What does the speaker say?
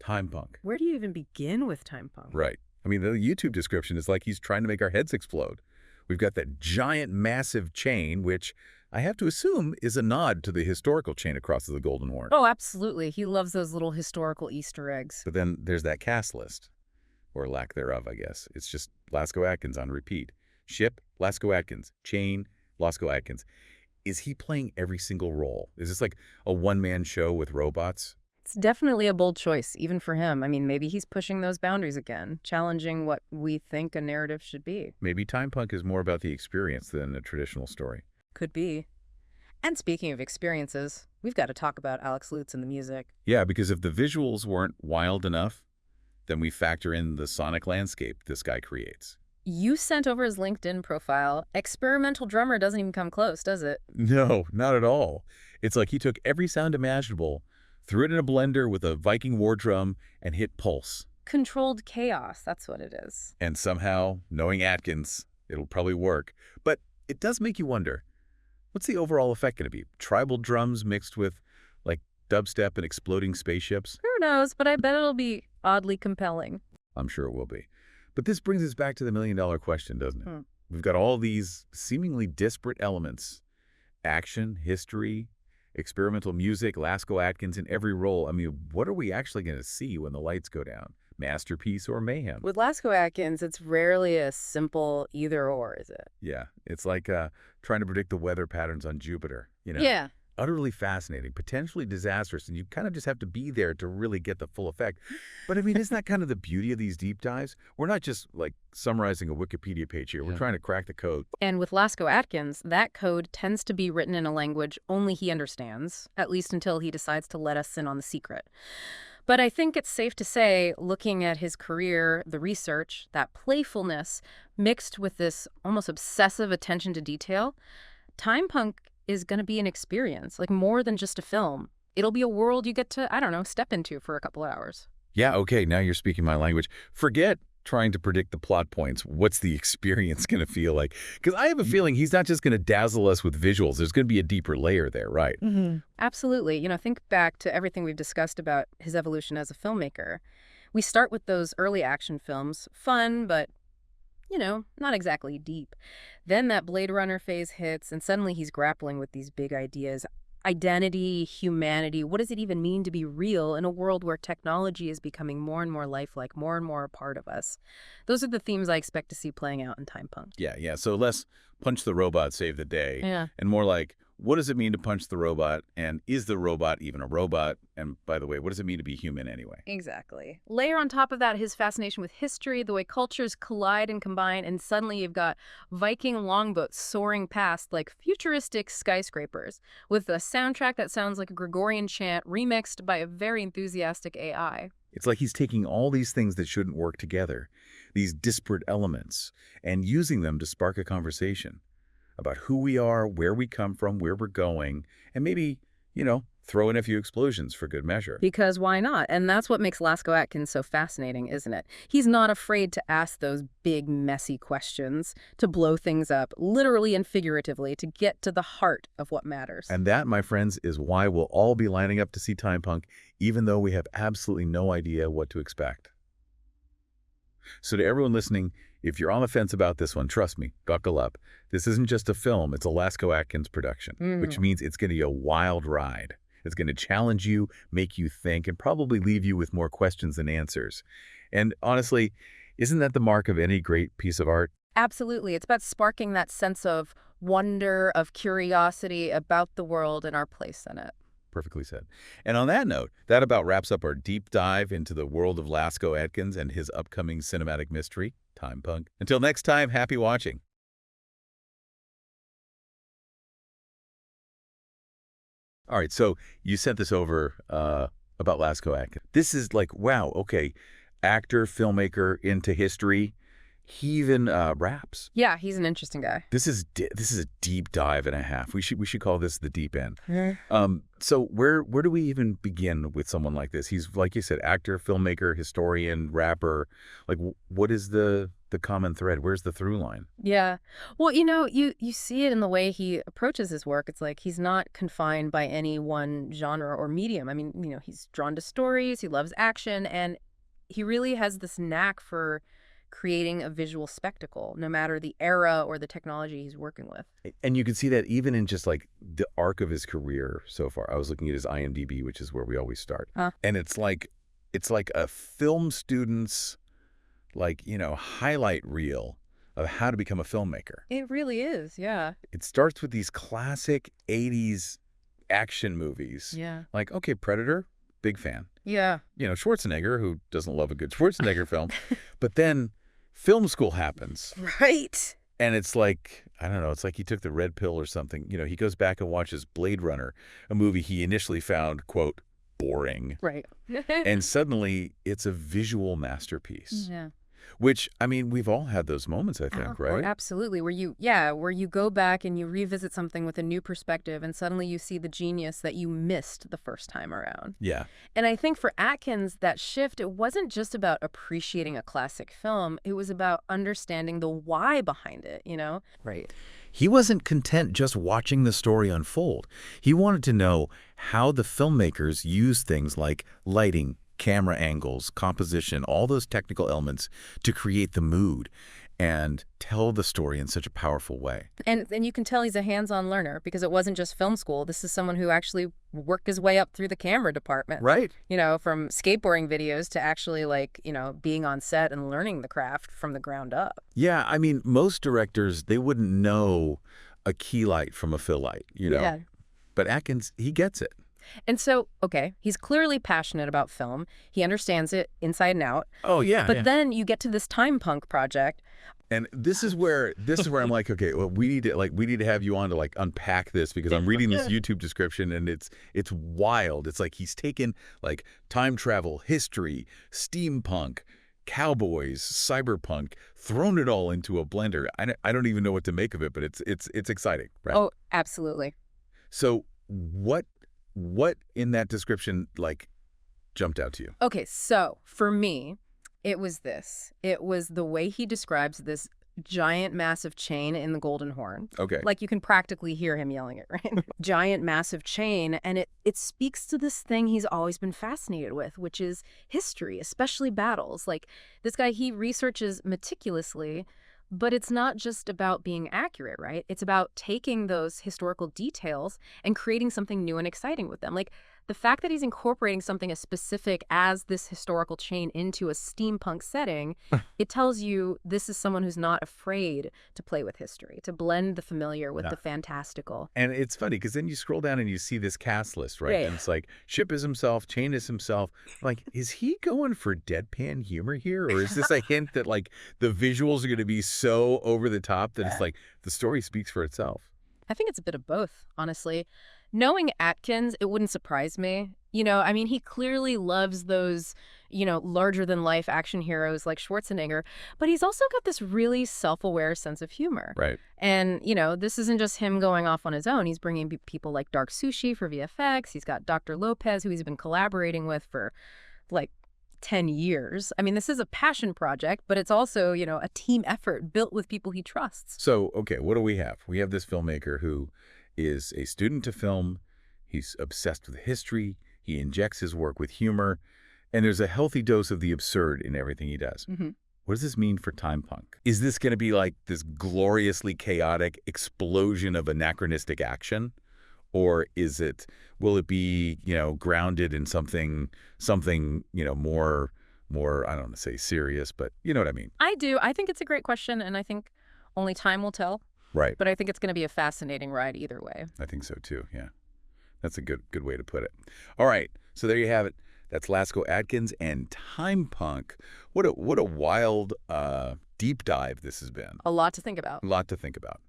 Timepunk. Where do you even begin with Timepunk? Right. I mean, the YouTube description is like he's trying to make our heads explode. We've got that giant, massive chain, which I have to assume is a nod to the historical chain across the Golden Horn. Oh, absolutely. He loves those little historical Easter eggs. But then there's that cast list, or lack thereof, I guess. It's just Lasco Atkins on repeat. Ship, Lasco Atkins. Chain, Lasco Atkins. Is he playing every single role? Is this like a one-man show with robots? It's definitely a bold choice, even for him. I mean, maybe he's pushing those boundaries again, challenging what we think a narrative should be. Maybe Timepunk is more about the experience than a traditional story. Could be. And speaking of experiences, we've got to talk about Alex Lutz and the music. Yeah, because if the visuals weren't wild enough, then we factor in the sonic landscape this guy creates. You sent over his LinkedIn profile. Experimental drummer doesn't even come close, does it? No, not at all. It's like he took every sound imaginable, threw it in a blender with a Viking war drum, and hit pulse. Controlled chaos, that's what it is. And somehow, knowing Atkins, it'll probably work. But it does make you wonder, what's the overall effect going to be? Tribal drums mixed with, like, dubstep and exploding spaceships? Who knows, but I bet it'll be oddly compelling. I'm sure it will be. But this brings us back to the million-dollar question, doesn't it? We've got all these seemingly disparate elements. Action, history, experimental music, Lasco Atkins in every role. I mean, what are we actually going to see when the lights go down? Masterpiece or mayhem? With Lasco Atkins, it's rarely a simple either-or, is it? Yeah, it's like trying to predict the weather patterns on Jupiter, you know? Yeah. Utterly fascinating, potentially disastrous, and you kind of just have to be there to really get the full effect. But I mean, isn't that kind of the beauty of these deep dives? We're not just like summarizing a Wikipedia page here. We're trying to crack the code. And with Lasco Atkins, that code tends to be written in a language only he understands, at least until he decides to let us in on the secret. But I think it's safe to say, looking at his career, the research, that playfulness, mixed with this almost obsessive attention to detail, Timepunk is going to be an experience, like more than just a film. It'll be a world you get to, I don't know, step into for a couple of hours. Yeah, okay, now you're speaking my language. Forget trying to predict the plot points. What's the experience going to feel like? Because I have a feeling he's not just going to dazzle us with visuals. There's going to be a deeper layer there, right? Absolutely. You know, think back to everything we've discussed about his evolution as a filmmaker. We start with those early action films, fun, but you know, not exactly deep. Then that Blade Runner phase hits, and suddenly he's grappling with these big ideas. Identity, humanity, what does it even mean to be real in a world where technology is becoming more and more lifelike, more and more a part of us? Those are the themes I expect to see playing out in Timepunk. Yeah. So less punch the robot, save the day. Yeah. And more like, what does it mean to punch the robot? And is the robot even a robot? And by the way, what does it mean to be human anyway? Exactly. Layer on top of that his fascination with history, the way cultures collide and combine, and suddenly you've got Viking longboats soaring past like futuristic skyscrapers with a soundtrack that sounds like a Gregorian chant remixed by a very enthusiastic AI. It's like he's taking all these things that shouldn't work together, these disparate elements, and using them to spark a conversation about who we are, where we come from, where we're going, and maybe, you know, throw in a few explosions for good measure. Because why not? And that's what makes Lasco Atkins so fascinating, isn't it? He's not afraid to ask those big, messy questions, to blow things up, literally and figuratively, to get to the heart of what matters. And that, my friends, is why we'll all be lining up to see Timepunk, even though we have absolutely no idea what to expect. So to everyone listening, if you're on the fence about this one, trust me, buckle up. This isn't just a film, it's a Lasco Atkins production, which means it's going to be a wild ride. It's going to challenge you, make you think, and probably leave you with more questions than answers. And honestly, isn't that the mark of any great piece of art? Absolutely. It's about sparking that sense of wonder, of curiosity about the world and our place in it. Perfectly said. And on that note, that about wraps up our deep dive into the world of Lasco Atkins and his upcoming cinematic mystery, Timepunk. Until next time, happy watching. All right, so you sent this over about Lasco Atkins. This is like, wow, okay, actor, filmmaker, into history. He even raps. Yeah, he's an interesting guy. This is a deep dive and a half. We should call this the deep end. So where do we even begin with someone like this? He's, like you said, actor, filmmaker, historian, rapper. Like, what is the the common thread? Where's the through line? Yeah. Well, you see it in the way he approaches his work. It's like he's not confined by any one genre or medium. I mean, he's drawn to stories, he loves action, and he really has this knack for creating a visual spectacle, no matter the era or the technology he's working with. And you can see that even in just like the arc of his career so far. I was looking at his IMDb, which is where we always start. And it's like a film student's highlight reel of how to become a filmmaker. It really is, yeah. It starts with these classic 80s action movies. Yeah. Like, okay, Predator, big fan. Yeah. Schwarzenegger, who doesn't love a good Schwarzenegger film. But then film school happens. Right. And it's like, I don't know, it's like he took the red pill or something. He goes back and watches Blade Runner, a movie he initially found, quote, boring. Right. And suddenly it's a visual masterpiece. Yeah. Which, I mean, we've all had those moments, I think, right? Absolutely. Where you go back and you revisit something with a new perspective and suddenly you see the genius that you missed the first time around. Yeah. And I think for Atkins, that shift, it wasn't just about appreciating a classic film. It was about understanding the why behind it, Right. He wasn't content just watching the story unfold. He wanted to know how the filmmakers used things like lighting, camera angles, composition, all those technical elements to create the mood and tell the story in such a powerful way. And you can tell he's a hands-on learner because it wasn't just film school. This is someone who actually worked his way up through the camera department. Right. From skateboarding videos to actually being on set and learning the craft from the ground up. Yeah, I mean, most directors, they wouldn't know a key light from a fill light, Yeah. But Atkins, he gets it. And so, okay, he's clearly passionate about film. He understands it inside and out. Oh, yeah. But then you get to this Timepunk project. And this is where I'm like, okay, well, we need to have you on to unpack this, because I'm reading this YouTube description and it's wild. It's like he's taken time travel, history, steampunk, cowboys, cyberpunk, thrown it all into a blender. I don't even know what to make of it, but it's exciting, right? Oh, absolutely. So what in that description jumped out to you? Okay, so for me, it was this. It was the way he describes this giant, massive chain in the Golden Horn. Okay. You can practically hear him yelling it, right? Giant, massive chain. And it speaks to this thing he's always been fascinated with, which is history, especially battles. This guy, he researches meticulously, but it's not just about being accurate, right? It's about taking those historical details and creating something new and exciting with them. The fact that he's incorporating something as specific as this historical chain into a steampunk setting, it tells you this is someone who's not afraid to play with history, to blend the familiar with the fantastical. And it's funny because then you scroll down and you see this cast list, right? And it's like Ship is himself, Chain is himself. Is he going for deadpan humor here? Or is this a hint that the visuals are going to be so over the top that it's the story speaks for itself? I think it's a bit of both, honestly. Knowing Atkins, it wouldn't surprise me. He clearly loves those, larger-than-life action heroes like Schwarzenegger, but he's also got this really self-aware sense of humor. Right. And, this isn't just him going off on his own. He's bringing people like Dark Sushi for VFX. He's got Dr. Lopez, who he's been collaborating with for, 10 years. This is a passion project, but it's also, a team effort built with people he trusts. So, okay, what do we have? We have this filmmaker who is a student to film. He's obsessed with history. He injects his work with humor. And there's a healthy dose of the absurd in everything he does. Mm-hmm. What does this mean for Timepunk? Is this going to be this gloriously chaotic explosion of anachronistic action? Or will it be, grounded in something, more, I don't want to say serious, but you know what I mean? I do. I think it's a great question, and I think only time will tell. Right. But I think it's going to be a fascinating ride either way. I think so too, yeah. That's a good way to put it. All right, so there you have it. That's Lasco Atkins and Timepunk. What a wild deep dive this has been. A lot to think about. A lot to think about.